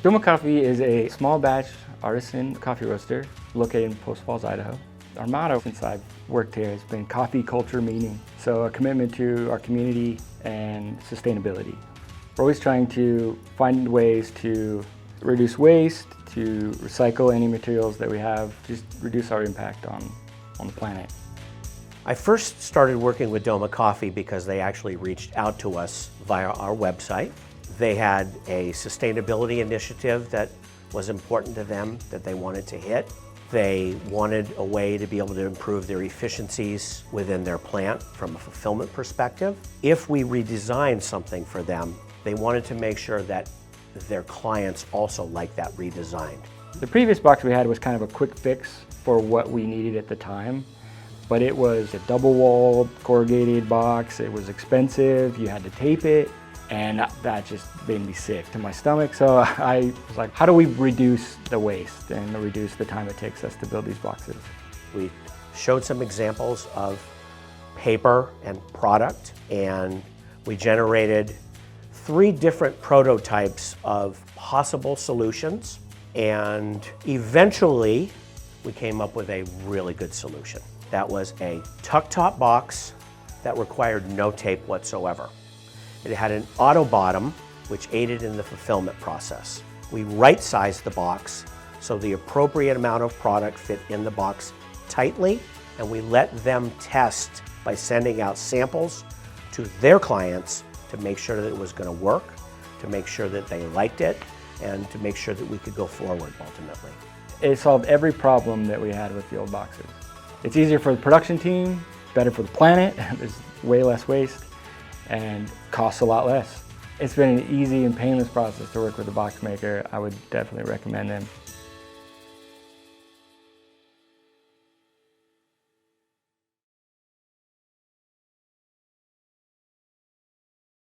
DOMA Coffee is a small batch artisan coffee roaster located in Post Falls, Idaho. Our motto since I've worked here has been coffee, culture, meaning. So a commitment to our community and sustainability. We're always trying to find ways to reduce waste, to recycle any materials that we have, just reduce our impact on the planet. I first started working with DOMA Coffee because they actually reached out to us via our website. They had a sustainability initiative that was important to them that they wanted to hit. They wanted a way to be able to improve their efficiencies within their plant from a fulfillment perspective. If we redesigned something for them, they wanted to make sure that their clients also liked that redesigned. The previous box we had was kind of a quick fix for what we needed at the time, but it was a double-walled corrugated box. It was expensive, you had to tape it, and that just made me sick to my stomach. So I was like, how do we reduce the waste and reduce the time it takes us to build these boxes? We showed some examples of paper and product, and we generated 3 different prototypes of possible solutions, and eventually we came up with a really good solution. That was a tuck-top box that required no tape whatsoever. It had an auto bottom, which aided in the fulfillment process. We right-sized the box so the appropriate amount of product fit in the box tightly, and we let them test by sending out samples to their clients to make sure that it was going to work, to make sure that they liked it, and to make sure that we could go forward ultimately. It solved every problem that we had with the old boxes. It's easier for the production team, better for the planet, there's way less waste, and costs a lot less. It's been an easy and painless process to work with the BoxMaker. I would definitely recommend them.